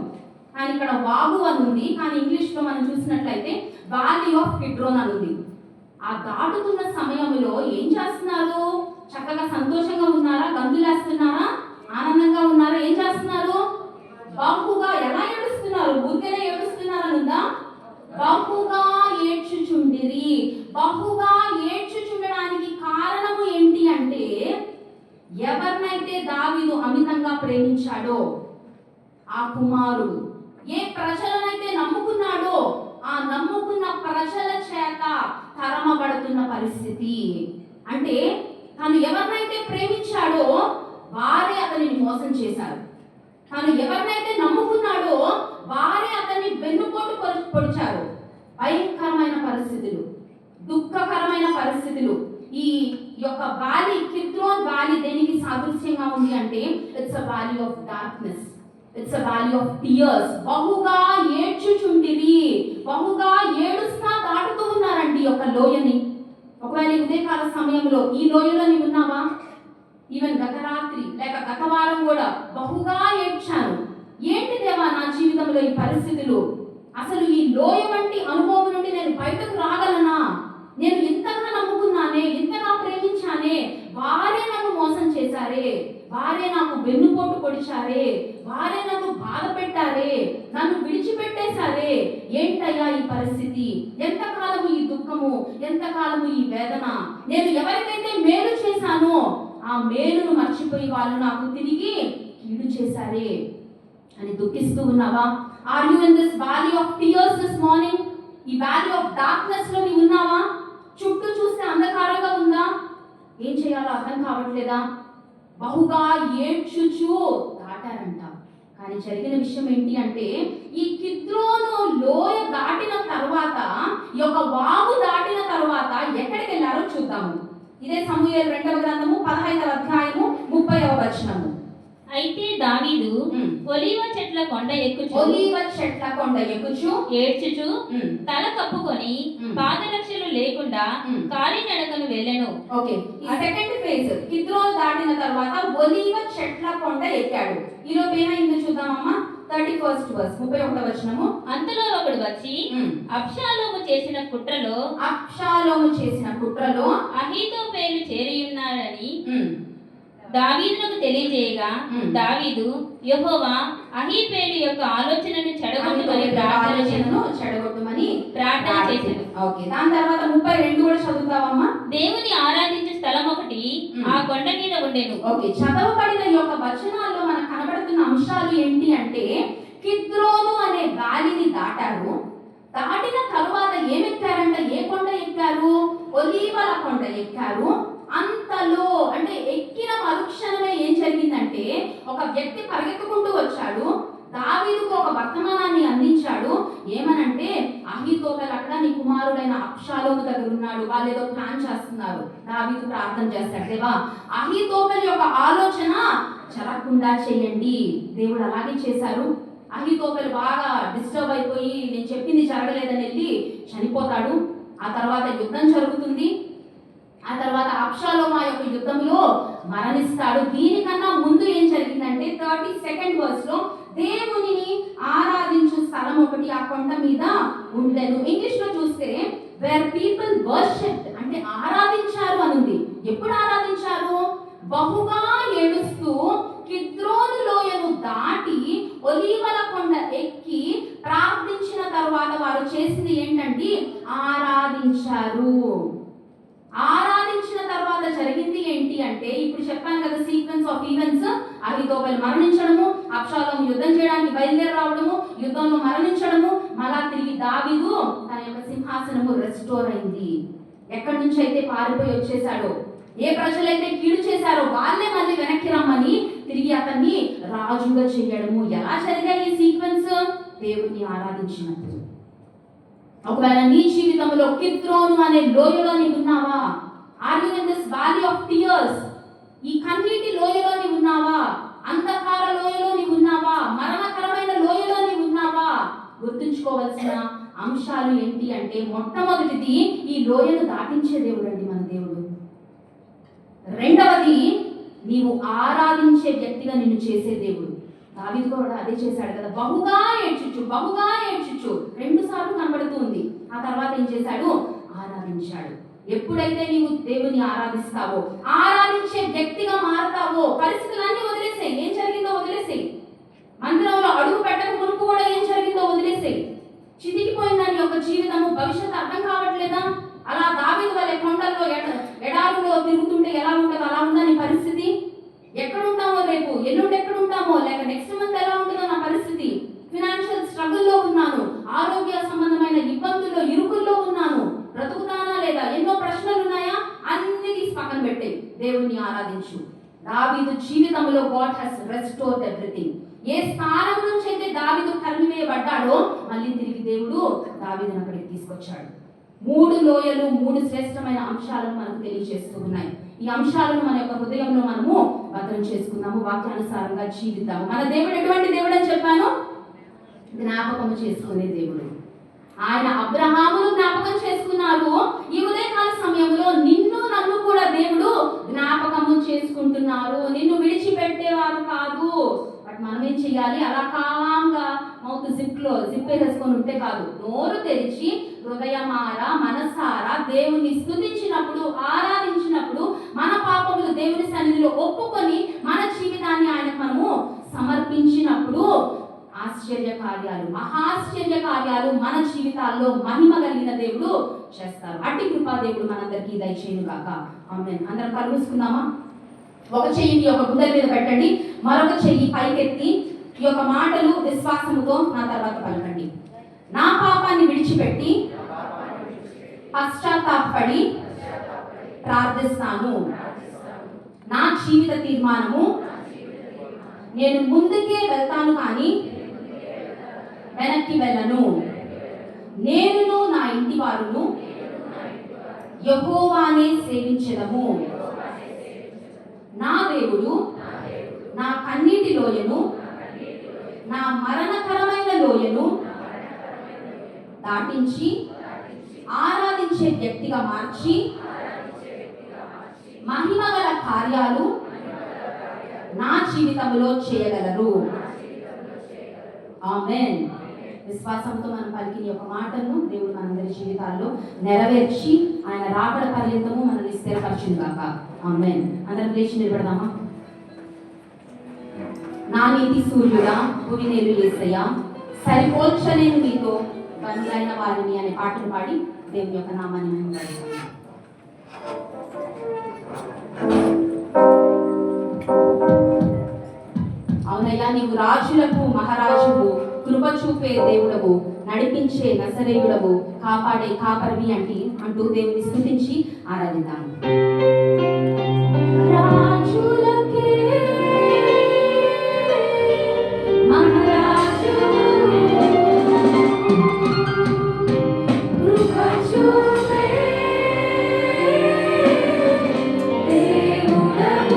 కానీ ఇక్కడ వాగు అని ఉంది. కానీ ఇంగ్లీష్ లో మనం చూసినట్లయితే వ్యాలీ ఆఫ్ కిద్రోన్ అని ఉంది. ఆ దాటుతున్న సమయంలో ఏం చేస్తున్నారు? చక్కగా సంతోషంగా ఉన్నారా? గంతులేస్తున్నారా? ఆనందంగా ఉన్నారా? ఏం చేస్తున్నారు? ప్రేమించాడో ఆ కుమారుడు, ఏ ప్రజలనైతే నమ్ముకున్నాడో ఆ నమ్ముకున్న ప్రజల చేత తరమబడుతున్న పరిస్థితి. అంటే తను ఎవరినైతే ప్రేమించాడో వారే అతనిని మోసం చేశారు. తను ఎవరినైతే నమ్ముకున్నాడో వారే అతన్ని వెన్నుపోటు పొడిచారు. భయంకరమైన పరిస్థితులు, దుఃఖకరమైన పరిస్థితులు. ఈ యొక్క వ్యాలీ, కిద్రోన్ వ్యాలీ దేనికి సాదృశ్యంగా ఉంది అంటే it's a valley of darkness, it's a valley of tears. బహుగా ఏడ్చుచుంటిరి, బహుగా ఏడుస్తా దాటుతూ ఉన్నారండి ఈ యొక్క లోయని. ఒకవేళ ఉదయకాల సమయంలో ఈ లోయలో నీవు ఉన్నావా? ఈవెన్ గత రాత్రి లేక గత వారం కూడా బహుగా ఏడ్చాను. ఏంటి దేవా నా జీవితంలో ఈ పరిస్థితులు? అసలు ఈ లోయ వంటి అనుభవం నుండి నేను బయటకు రాగలనా? నేను ఇంతగా నమ్ముకున్నానే, ఇంతగా ప్రేమించానే, వారే నన్ను మోసం చేశారే, వారే నాకు వెన్నుపోటు పొడిచారే, వారే నన్ను బాధ పెట్టారే, నన్ను విడిచిపెట్టేశారే. ఏంటయ్యా ఈ పరిస్థితి? ఎంతకాలము ఈ దుఃఖము, ఎంతకాలము ఈ వేదన? నేను ఎవరికైతే మేలు చేశానో ఆ మేలును మర్చిపోయి వాళ్ళు నాకు తిరిగి కీడు చేశారే అని దుఃఖిస్తూ ఉన్నావా? Are you in this valley of tears this morning? ఈ వ్యాలీ ఆఫ్ డార్క్నెస్ లో నీవు ఉన్నావా? చుట్టూ చూస్తే అంధకారంగా ఉందా? ఏం చేయాలో అర్థం కావట్లేదా? బహుగా ఏడ్చుచు దాటారంట. కానీ జరిగిన విషయం ఏంటి అంటే ఈ కిద్రోను లోయ దాటిన తర్వాత, ఈ యొక్క వాగు దాటిన తర్వాత ఎక్కడికి వెళ్ళారో చూద్దాము. ఇదే సమూయేలు 2వ గ్రంథము 15వ అధ్యాయము 30వ వచనము. అయితే దావీదు ఒలీవ చెట్ల కొండ ఎక్కుచు ఏడ్చుచు తల కప్పుకొని పాదరక్షలు లేకుండా కాలినడకను వెళ్ళెను. ఓకే, ఈ సెకండ్ ఫేజ్ కిద్రోను దాటిన తర్వాత ఒలీవ చెట్ల కొండ ఎక్కాడు. ఈలోపు ఏమైందో చూద్దామమ్మా. 31st verse 31వ వచనము. అంతలో ఒకడు వచ్చి అబ్షాలోము చేసిన కుట్రలో అహీతోపెలు చేరియున్నాడని దావీదునకు తెలియజేయగా దావీదు యెహోవా అహీతోపెలు యొక్క ఆలోచనను చెడగొట్టమని ప్రార్థన చేశాడు. ఓకే, దాని తర్వాత 32 కూడా చదువుతావమ్మా. దేవుని ఆరాధించే స్థలం ఒకటి ఆ కొండ మీద ఉండెను. ఓకే, చదవబడిన ఈ యొక్క వచనాల్లో మనకు కనబడుతున్న అంశాలు ఏంటి అంటే కిద్రోను అనే గాలిని దాటారు. దాటిన తరువాత ఏమెక్కారంట? ఏ కొండ ఎక్కారు? ఒలీవల కొండ ఎక్కారు. అంతలో అంటే ఎక్కిన మరుక్షణమే ఏం జరిగిందంటే ఒక వ్యక్తి పరిగెత్తుకుంటూ వచ్చాడు. దావీదుకు ఒక వర్తమానాన్ని అందించాడు. ఏమనంటే అహీతోపెలు అక్కడ నీ కుమారుడైన అబ్షాలోము దగ్గర ఉన్నాడు, వాళ్ళు ఏదో ప్లాన్ చేస్తున్నారు. దావీదు ప్రార్థన చేస్తాడు, దేవా అహీతోపెలు యొక్క ఆలోచన జరగకుండా చేయండి. దేవుడు అలాగే చేశారు. అహీతోపెలు బాగా డిస్టర్బ్ అయిపోయి నేను చెప్పింది జరగలేదని వెళ్ళి చనిపోతాడు. ఆ తర్వాత యుద్ధం జరుగుతుంది. ఆ తర్వాత అబ్షాలోము ఆ యొక్క యుద్ధంలో మరణిస్తాడు. దీనికన్నా ముందు ఏం జరిగిందంటే 32nd verse లో దేవునిని ఆరాధించు స్థలం ఒకటి ఆ కొండ మీద ఉండెను. ఇంగ్లీష్ లో చూస్తే వేర్ పీపుల్ వర్షిప్డ్ అంటే ఆరాధించారు అని ఉంది. ఎప్పుడు ఆరాధించారు? బహుగా ఏడుస్తూ కిద్రోను లోయను దాటి ఒలీవల కొండ ఎక్కి ప్రార్థించిన తర్వాత వారు చేసింది ఏంటంటే ఆరాధించారు. ఆరాధించిన తర్వాత జరిగింది ఏంటి అంటే ఇప్పుడు చెప్పాను కదా సీక్వెన్స్ ఆఫ్ ఈవెంట్స్. అహీతోపెలు మరణించడము, అబ్షాలోము యుద్ధం చేయడానికి బయలుదేరి రావడము, యుద్ధంలో మరణించడము, మళ్ళా తిరిగి దావీదు తన యొక్క సింహాసనము రెస్టోర్ అయింది. ఎక్కడి నుంచి అయితే పారిపోయి వచ్చేసాడో, ఏ ప్రజలైతే కీడు చేశారో వాళ్ళే మళ్ళీ వెనక్కి రమ్మని తిరిగి అతన్ని రాజుగా చేయడము. ఎలా జరిగాయి ఈ సీక్వెన్స్? దేవుడిని ఆరాధించినప్పుడు. ఒకవేళ నీ జీవితంలో కిద్రోను అనే లోయలో నీవు ఉన్నావా? Are you in this valley of tears? ఈ కన్నీటి లోయలో నీవు ఉన్నావా? అంధకార లోయలో నీవు ఉన్నావా? మరణకరమైన లోయలో నీవు ఉన్నావా? గుర్తుంచుకోవాల్సిన అంశాలు ఏంటి అంటే మొట్టమొదటిది ఈ లోయను దాటించే దేవుడు అండి మన దేవుడు. రెండవది నీవు ఆరాధించే వ్యక్తిగా నిన్ను చేసే దేవుడు. దావీదు కూడా అదే చేశాడు కదా, బహుగా ఏడ్చుచు 2 సార్లు కనబడుతూ ఉంది. ఆ తర్వాత ఏం చేశాడు? ఆరాధించాడు. ఎప్పుడైతే నీవు దేవుని ఆరాధిస్తావో, ఆరాధించే వ్యక్తిగా మారతావో, పరిస్థితులన్నీ వదిలేసేయి. ఏం జరిగిందో వదిలేసేయి. మందిరంలో అడుగు పెట్టక మునుపు కూడా ఏం జరిగిందో వదిలేసేయి. చితికిపోయిందని యొక్క జీవితము, భవిష్యత్తు అర్థం కావట్లేదా? అలా దావీదు వలె కొండల్లో ఎడారులో తిరుగుతుంటే ఎలా ఉంటుందో అలా ఉందా నీ పరిస్థితి? ఎక్కడుంటామో రేపు, ఎల్లుండి ఎక్కడుంటామో God has restored everything. ఏ స్థానం నుంచి అయితే దావీదు తరిమివేయబడ్డాడో మళ్ళీ తిరిగి దేవుడు దావీదును అక్కడికి తీసుకొచ్చాడు. 3 లోయలు 3 శ్రేష్టమైన అంశాలను మనకు తెలియజేస్తూ ఉన్నాయి. ఈ అంశాలను మన యొక్క హృదయంలో మనము భద్రం చేసుకుందాము, వాక్యానుసారంగా జీవిద్దాము. మన దేవుడు ఎటువంటి దేవుడు అని చెప్పాను? జ్ఞాపకము చేసుకునే దేవుడు. ఆయన అబ్రహామును జ్ఞాపకం చేసుకున్నారు. ఈ ఉదయకాల సమయంలో నిన్ను నన్ను కూడా దేవుడు జ్ఞాపకము చేసుకుంటున్నారు. నిన్ను విడిచిపెట్టేవారు కాదు. బట్ మనం ఏం చెయ్యాలి? అలా కాంగా మౌత్ జిప్ వేసుకొని ఉంటే కాదు. నోరు తెరిచి హృదయమారా మనసారా దేవుని స్తుతించినప్పుడు, ఆరాధించినప్పుడు, మన పాపములు దేవుని సన్నిధిలో ఒప్పుకొని మన జీవితాన్ని ఆయనకు మనము సమర్పించినప్పుడు ఆశ్చర్య కార్యాలు, మహాశ్చర్య కార్యాలు మన జీవితాల్లో మహిమ కలిగిన దేవుడు చేస్తారు. అట్టి కృపా దేవుడు మనందరికీ దయచేయును గాక. ఆమేన్. అందరం కళ్ళు మూసుకుందామా? ఒక చెయ్యిని ఒక గుండె మీద పెట్టండి, మరొక చెయ్యి పైకెత్తి ఈ యొక్క మాటలు విశ్వాసముతో నా తర్వాత పలకండి. నా పాపాన్ని విడిచిపెట్టి పశ్చాత్తాపడి ప్రార్థిస్తాను. నా జీవిత తీర్మానము నేను ముందుకే వెళ్తాను కానీ వెనక్కి వెళ్ళను. నేనును నా ఇంటి వారును యెహోవానే సేవించెదము. నా దేవుడు నా కన్నీటి లోయను, నా మరణకరమైన లోయను దాటించి ఆరాధించే వ్యక్తిగా మార్చి మహిమగల కార్యాలు నా జీవితంలో చేయగలరు. ఆమేన్. విశ్వాసంతో మనం పలికిన యొక్క మాటలను దేవుడు మనందరి జీవితాల్లో నెరవేర్చి ఆయన రాకడ పర్యంతము మనల్ని స్థిరపరచును గాక. ఆమేన్. అందరం లేచి నిలబడదామా? నా నీతి సూర్యుడా భువినేలు యేసయ్యా, సరిపోల్చలేను నీతో బంధులైన వారిని అనే పాటను పాడి దేవుని యొక్క నామాన్ని మేము పాడుతాము. అవునయ్యా, నీవు రాజులకు మహారాజువు, కృప చూపే దేవుడవు, నడిపించే నజరేయుడవు, కాపాడే కాపరివి అంటూ దేవుని స్తుతించి ఆరాధిద్దాము. రాజులకే మహారాజు, కృప చూపే దేవుడవు,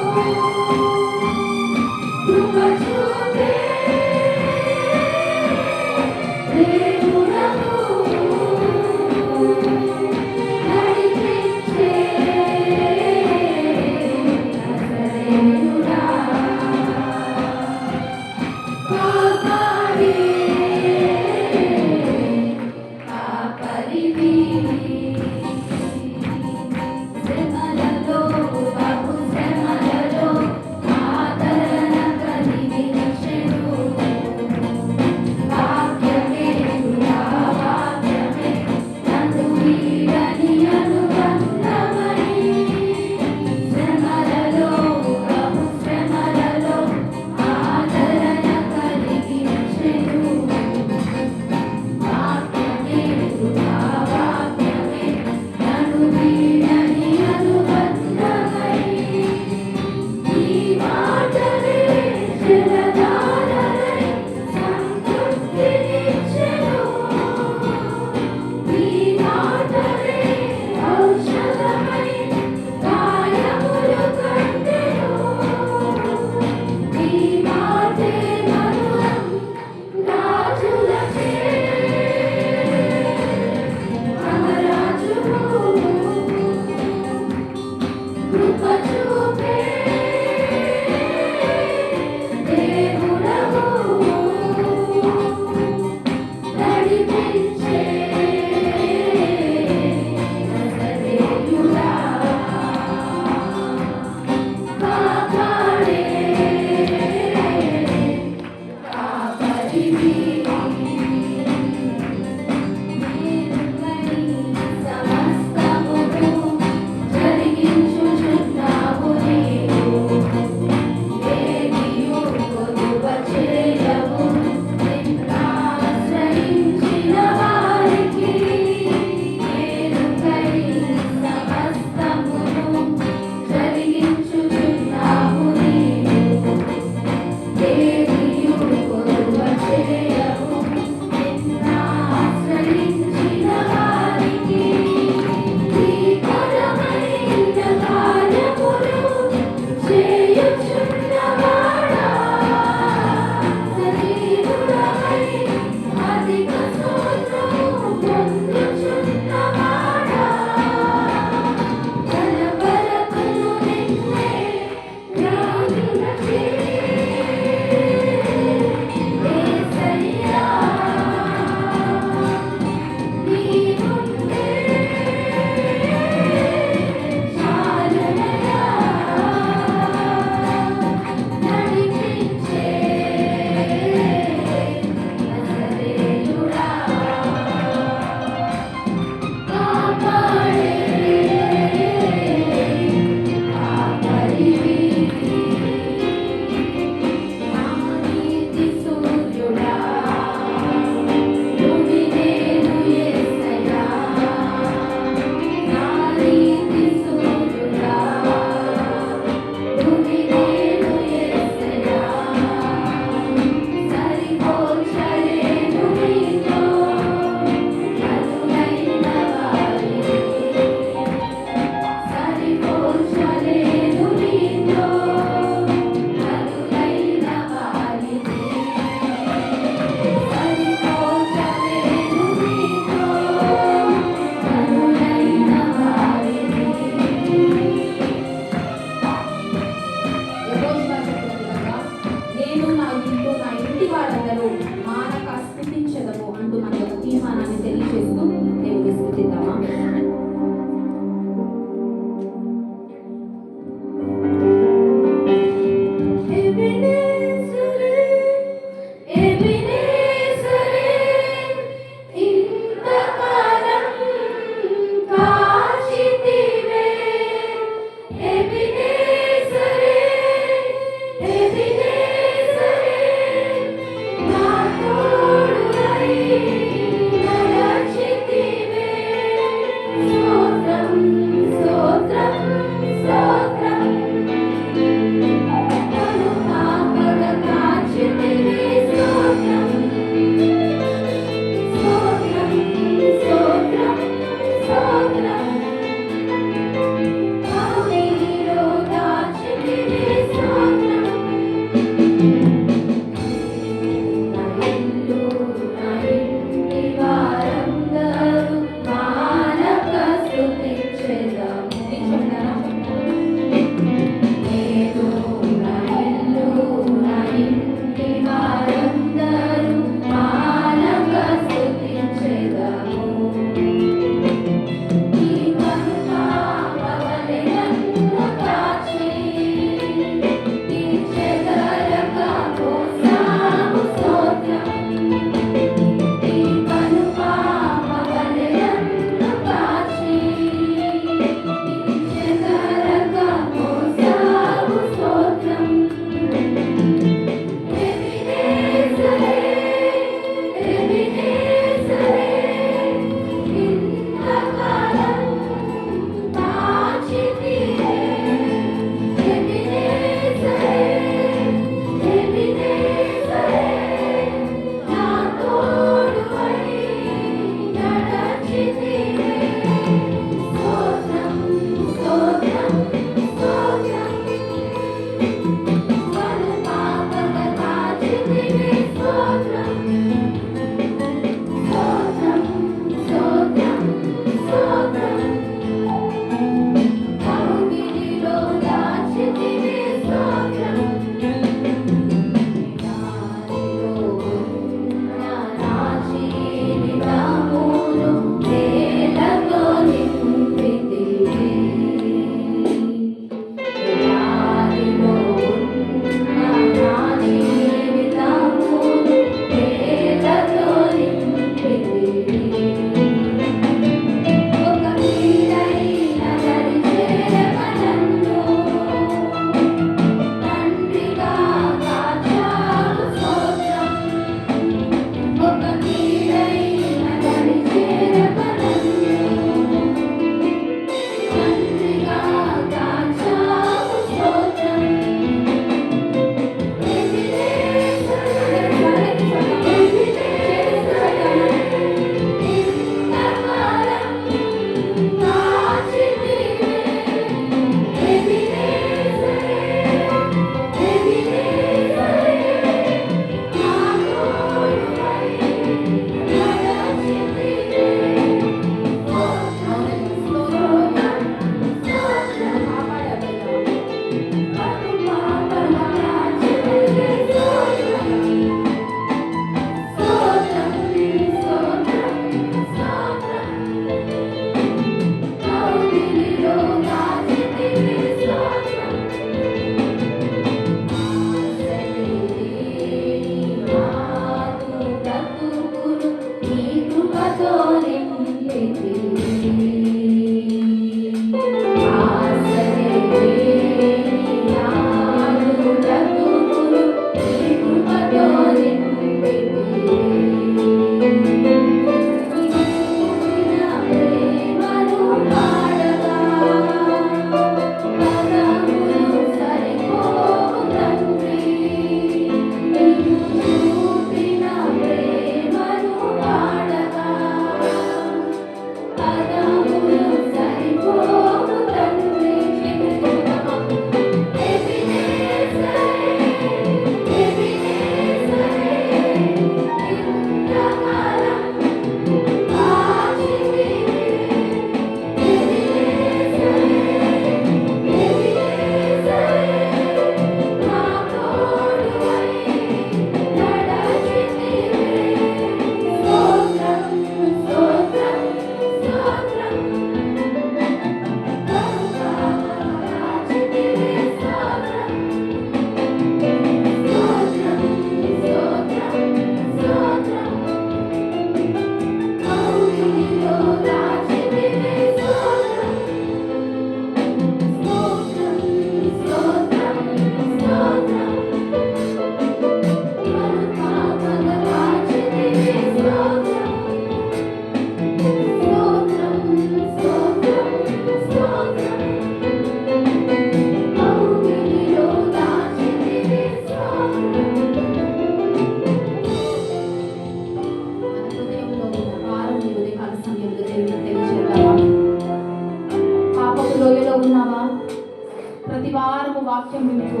వాక్యం వింటూ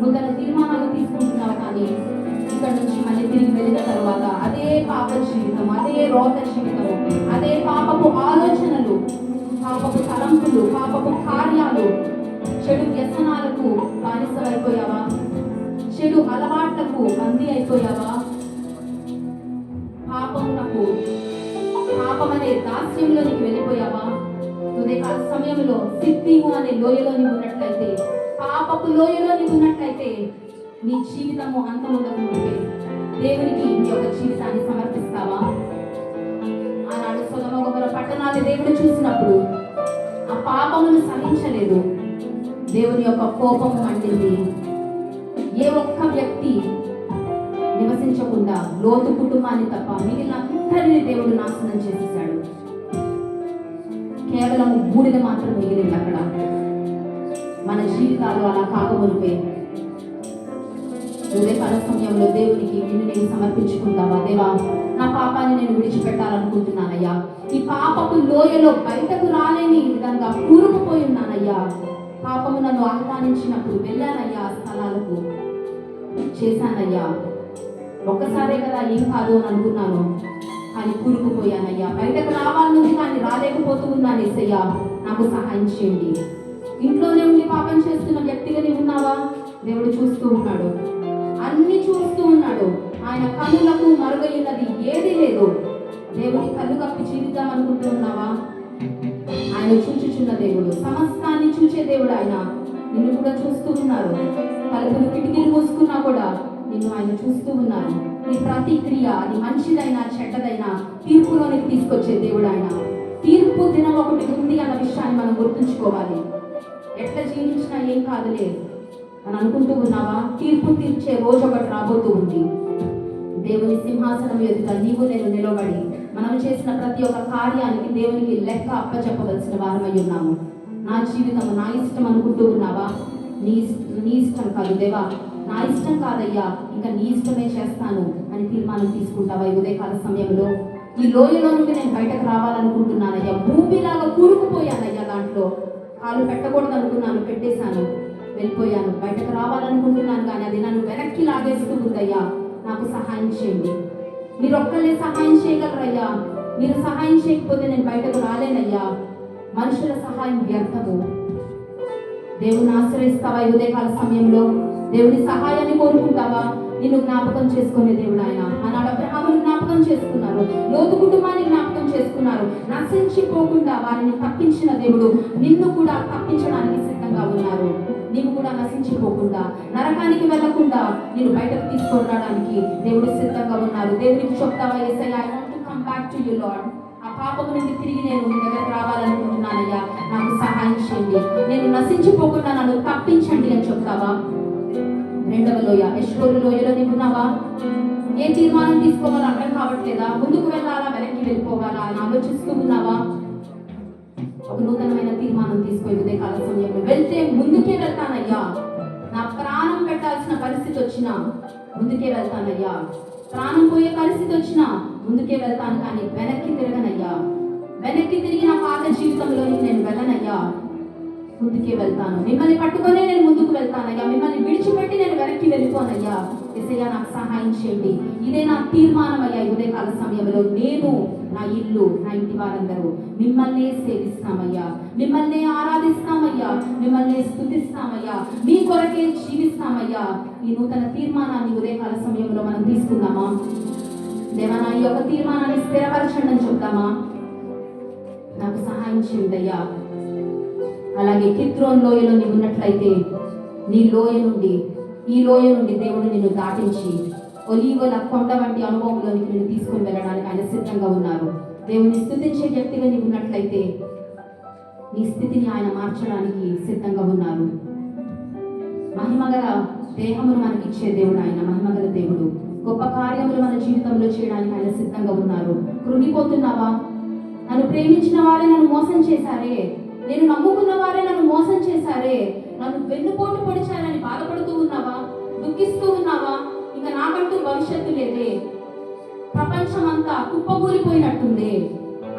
నూతన తీర్మానాలు తీసుకుంటున్నావు, కానీ ఇక్కడ నుంచి మళ్ళీ తిరిగి వెళ్ళిన తర్వాత అదే పాప జీవితం, అదే రోగ జీవితం, అదే పాపపు ఆలోచనలు, పాపపు తలంపులు, పాపపు కార్యాలు, చెడు వ్యసనాలకు బానిసమైపోయావా? చెడు అలవాట్లకు బందీ అయిపోయావా? పాపమనే దాస్యంలోనికి వెళ్ళిపోయావా? ఉదయకాల సమయంలో సిద్ధిము అనే లోయలోని ఉన్నట్లయితే, పాపపు లోయలోని ఉన్నట్లయితే నీ జీవితము అంతముందకుంటే దేవునికి నీ యొక్క జీవితాన్ని సమర్పిస్తావా? ఆనాడు సొదొమ గొమొర్రా పట్టణాన్ని దేవుడు చూసినప్పుడు ఆ పాపమును సహించలేదు. దేవుని యొక్క కోపము మండింది. ఏ ఒక్క వ్యక్తి నివసించకుండా లోతు కుటుంబాన్ని తప్ప మిగిలిన అందరినీ దేవుడు నాశనం చేసేసాడు. కేవలం బూడిద మాత్రం మిగిలింది అక్కడ. మన జీవితాలు అలా కాకమునిపే ఉదయకాల సమయంలో దేవునికి నిన్ను నేను సమర్పించుకుంటావా? దేవా, నా పాపాన్ని నేను విడిచిపెట్టాలనుకుంటున్నానయ్యా. ఈ పాపపు లోయలో బయటకు రాలేని విధంగా కూరుకుపోయి ఉన్నానయ్యా. పాపము నన్ను ఆహ్వానించినప్పుడు వెళ్ళానయ్యా, ఆ స్థలాలకు చేశానయ్యా. ఒక్కసారే కదా, ఏం కాదు అని అనుకున్నాను, కానీ కూరుకుపోయానయ్యా. బయటకు రావాలనుంది కానీ రాలేకపోతూ ఉన్నాను. యేసయ్యా, నాకు సహాయం చేయండి. ఇంట్లోనే ఉండి పాపం చేస్తున్న వ్యక్తిగా నీవు ఉన్నావా? దేవుడు చూస్తూ ఉన్నాడు, అన్ని చూస్తూ ఉన్నాడు. ఆయన కన్నులకు మరుగైనది ఏది లేదు. దేవుని కళ్ళు కప్పి జీవిద్దాం అనుకుంటూ ఉన్నావా? ఆయన చూచుచున్న దేవుడు, సమస్తాన్ని చూచే దేవుడు. ఆయన నిన్ను కూడా చూస్తూ ఉన్నారు. తలుపులు కిటికీలు మూసుకున్నా కూడా నిన్ను ఆయన చూస్తూ ఉన్నారు. నీ ప్రతిక్రియ అది మంచిదైనా చెడ్డదైనా తీర్పులోనికి తీసుకొచ్చే దేవుడు ఆయన. తీర్పు దినం ఒకటి ఉంది అన్న విషయాన్ని మనం గుర్తుంచుకోవాలి. ఎట్లా జీవించినా ఏం కాదులే అని అనుకుంటూ ఉన్నావా? తీర్పు తీర్చే రోజు ఒకటి రాబోతూ ఉంది. దేవుని సింహాసనం ఎదుట నీవు నేను నిలబడి మనం చేసిన ప్రతి ఒక్క కార్యానికి దేవునికి లెక్క అప్పచెప్పవలసిన వారమై ఉన్నాము. నా జీవితం నా ఇష్టం అనుకుంటూ ఉన్నావా? నీ ఇష్టం కాదు దేవా, నా ఇష్టం కాదయ్యా, ఇంకా నీ ఇష్టమే చేస్తాను అని తీర్మానం తీసుకుంటావా? ఈ ఉదయకాల సమయంలో ఈ లోయలో నుండి నేను బయటకు రావాలనుకుంటున్నానయ్యా. భూమిలాగా కూరుకుపోయానయ్యా. దాంట్లో కాలు పెట్టకూడదు అనుకున్నాను, పెట్టేశాను, వెళ్ళిపోయాను. బయటకు రావాలనుకుంటున్నాను కానీ అది నన్ను వెనక్కి లాగేస్తూ ఉందయ్యా. నాకు సహాయం చేయండి. మీరు ఒక్కళ్ళే సహాయం చేయగలరయ్యా. మీరు సహాయం చేయకపోతే నేను బయటకు రాలేనయ్యా. మనుషుల సహాయం వ్యర్థము. దేవుని ఆశ్రయిస్తావా? ఈ ఉదయకాల సమయంలో దేవుని సహాయాన్ని కోరుకుంటావా? నిన్ను జ్ఞాపకం చేసుకునే దేవుడు ఆయన. ఆనాడు అబ్రహామును జ్ఞాపకం చేసుకున్నారు, లోతు కుటుంబాన్ని జ్ఞాపకం చేసుకున్నారు. నశించిపోకుండా వారిని తప్పించిన దేవుడు నిన్ను కూడా తప్పించడానికి సిద్ధంగా ఉన్నారు. నీవు కూడా నశించిపోకుండా, నరకానికి వెళ్లకుండా నిన్ను బయటకు తీసుకొని రావడానికి దేవుడు సిద్ధంగా ఉన్నారు. దేవునికి చెప్తావా? యేసయ్యా, I want to come back to you lord. ఆ పాపము నుండి తిరిగి నేను నీ దగ్గరకు రావాలనుకుంటున్నానయ్యా. నాకు సహాయం చేయండి. నేను నశించిపోకుండా నన్ను తప్పించండి అని చెప్తావా? రెండవ లోయ, ఎష్కోలు లోయలో నీవు ఉన్నావా? ఏ తీర్మానం తీసుకోవాలో అర్థం కావట్లేదా? ముందుకు వెళ్ళాలా, వెనక్కి వెళ్ళిపోవాలా అని ఆలోచిస్తూ ఉన్నావా? ఒక నూతనమైన తీర్మానం తీసుకో. ఉదయకాల సమయంలో వెళ్తే ముందుకే వెళ్తానయ్యా. నా ప్రాణం పెట్టాల్సిన పరిస్థితి వచ్చినా ముందుకే వెళ్తానయ్యా. ప్రాణం పోయే పరిస్థితి వచ్చినా ముందుకే వెళ్తాను, కానీ వెనక్కి తిరగనయ్యా. వెనక్కి తిరిగి నా పాత జీవితంలోకి నేను వెళ్ళనయ్యా. ముందుకే వెళ్తాను. మిమ్మల్ని పట్టుకొనే నేను ముందుకు వెళ్తానయ్యా. మిమ్మల్ని విడిచిపెట్టి నేను వెనక్కి వెళ్ళిపోనయ్యా. యేసయ్యా, నాకు సహాయం చేయండి. ఇదే నా తీర్మానం అయ్యా. ఉదయకాల సమయంలో నేను, నా ఇల్లు, నా ఇంటి వారందరూ మిమ్మల్ని సేవిస్తామయ్యా, మిమ్మల్ని ఆరాధిస్తామయ్యా, మిమ్మల్ని స్తుతిస్తామయ్యా, మీ కొరకే జీవిస్తామయ్యా. ఈ నూతన తీర్మానాన్ని ఉదయకాల సమయంలో మనం తీసుకుందామా? దేవా, నా ఈ యొక్క తీర్మానాన్ని స్థిరపరచండి అని చెప్తామా? నాకు సహాయం చేయండి అయ్యా. అలాగే కిద్రోన్ లోయలో నీవు ఉన్నట్లయితే నీ లోయ నుండి, ఈ లోయ నుండి దేవుడు నిన్ను దాటించి ఒలీవల కొండ వంటి అనుభవంలోనికి నిన్ను తీసుకొని వెళ్ళడానికి ఆయన సిద్ధంగా ఉన్నారు. దేవుని స్తుతించే వ్యక్తిగా నీవు ఉన్నట్లయితే నీ స్థితిని ఆయన మార్చడానికి సిద్ధంగా ఉన్నారు. మహిమగల దేహమును మనకిచ్చే దేవుడు ఆయన, మహిమగల దేవుడు. గొప్ప కార్యములు మన జీవితంలో చేయడానికి ఆయన సిద్ధంగా ఉన్నారు. కృంగిపోతున్నావా? నన్ను ప్రేమించిన వారే నన్ను మోసం చేశారే, నేను నమ్ముకున్న వారే నన్ను మోసం చేశారే, నన్ను వెన్నుపోటు పొడిచారని బాధపడుతూ ఉన్నావా? దుఃఖిస్తూ ఉన్నావా? ఇంకా నాకంటూ భవిష్యత్తు లేదే, ప్రపంచం అంతా కుప్పకూలిపోయినట్టుంది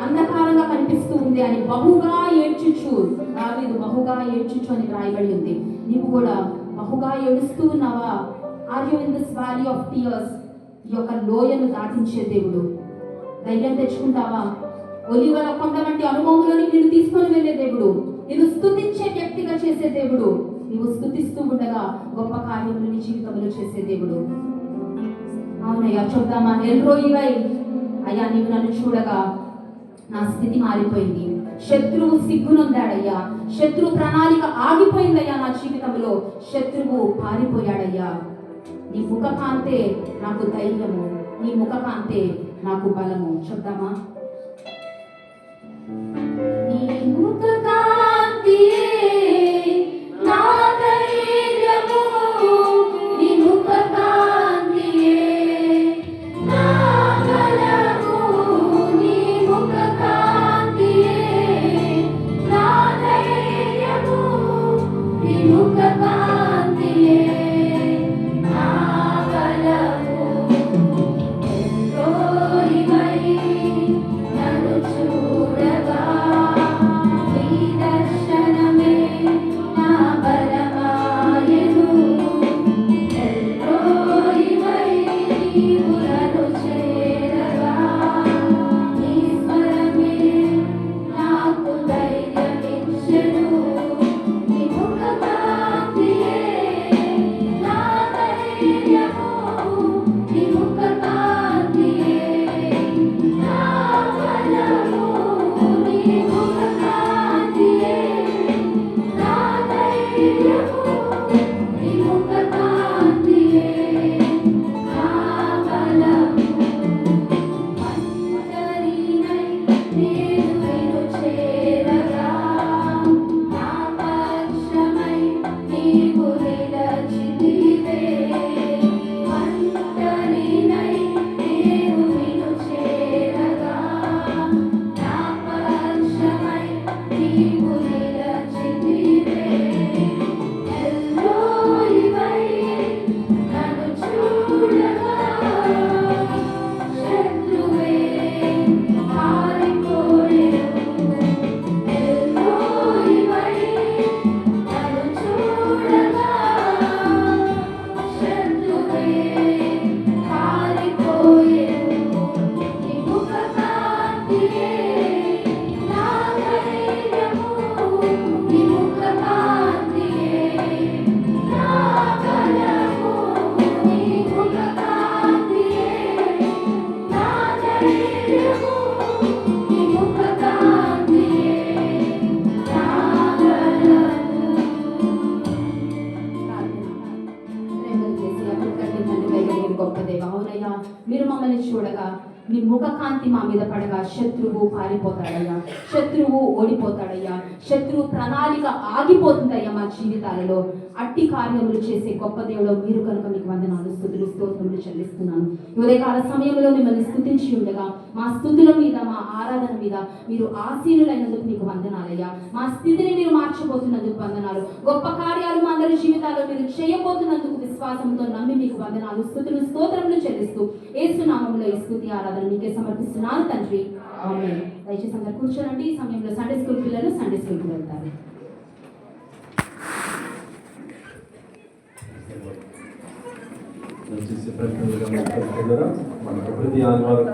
అంధకారంగా కనిపిస్తూ ఉంది అని బహుగా ఏడ్చుచు, దావీదు బహుగా ఏడ్చుచు అని రాయబడి ఉంది. నీవు కూడా బహుగా ఏడుస్తూ ఉన్నావా? Are you in this valley of tears? ఈ యొక్క లోయను దాటించే దేవుడు. ధైర్యం తెచ్చుకుంటావా? ఒలివల కొండ వంటి అనుభవంలోనికి నేను తీసుకొని వెళ్ళే దేవుడు, నేను స్తుతించే వ్యక్తిగా చేసే దేవుడు, నీవు స్తుతిస్తూ ఉండగా గొప్ప కార్యములు నీ జీవితంలో చేసే దేవుడు. అవునయ్యా, చెప్దామా? ఎల్రోయివై, అయ్యా నీవు నన్ను చూడగా నా స్థితి మారిపోయింది. శత్రువు సిగ్గునొందాడయ్యా, శత్రువు ప్రణాళిక ఆగిపోయిందయ్యా నా జీవితంలో, శత్రువు పారిపోయాడయ్యా. నీ ముఖకాంతే నాకు ధైర్యము, నీ ముఖకాంతే నాకు బలము. చెప్దామా? నీ ముఖకాంతియే నా ధైర్యము, నీ ముఖకాంతియే నా బలము, నీ ముఖకాంతియే నా ధైర్యము, నీ ముఖకాంతియే నా బలము. ఎల్రోయివై నన్ను చూడగా నీ దర్శనమే నా బలమాయెను. ఎల్రోయివై నీవు నన్ను చేరగా నీ స్వరమే నాకు ధైర్యమిచ్చెను. నీ ముఖకాంతియే నా ధైర్యము, నీ ముఖకాంతియే నా బలము, నీ ముఖకాంతియే నా ధైర్యము, నీ ముఖకాంతియే నా బలము. ఒంటరినై నేను నిన్ను చేరగా నా పక్షమై నీవు నిలచితివే. ఒంటరినై నేను నిన్ను చేరగా నా పక్షమై నీవు నిలచితివే. ఎల్రోయివై నన్ను చూడగా శత్రువే పారిపోయెను. ఎల్రోయివై నన్ను చూడగా శత్రువే పారిపోయెను. నీ ముఖకాంతియే నా ధైర్యము, నీ ముఖకాంతియే నా బలము, నీ ముఖకాంతియే నా ధైర్యము, నీ ముఖకాంతియే నా బలము. ప్రేమలు చేసి అప్పుడు తండ్రి గొప్ప దేవ. అవునయ్యా, మీరు మమ్మల్ని చూడగా మీ ముఖకాంతి మా మీద పడగా శత్రువు పారిపోతాడయ్యా, శత్రువు ఓడిపోతాడయ్యా, శత్రువు ప్రణాళిక ఆగిపోతుందయ్యా మా జీవితాలలో. అట్టి కార్యములు చేసే గొప్ప దేవుడు మీరు కనుక మీకు వందనాలు, స్తుతులు, స్తోత్రములు చెల్లిస్తున్నాను. ఉదయకాల సమయంలో మిమ్మల్ని స్తుతించి ఉండగా మా స్తుతుల మీద, మా ఆరాధన మీద మీరు ఆసీనులైనందుకు మీకు వందనాలయ్యా. మా స్థితిని మీరు మార్చబోతున్నందుకు వందనాలు. గొప్ప కార్యాలు మా అందరి జీవితాల్లో మీరు చేయబోతున్నందుకు విశ్వాసంతో నమ్మి మీకు వందనాలు, స్తుతులు, స్తోత్రములు చెల్లిస్తూ యేసు నామములో ఈ స్తుతి ఆరాధన మీకే సమర్పిస్తున్నాను తండ్రి. ఆమేన్. దయచేసి అందరూ కూర్చోనండి. ఈ సమయంలో సండే స్కూల్ పిల్లలు సండే స్కూల్కి వెళ్తారు. చేసే ప్రయత్నం మన ప్రతి ఆదివారం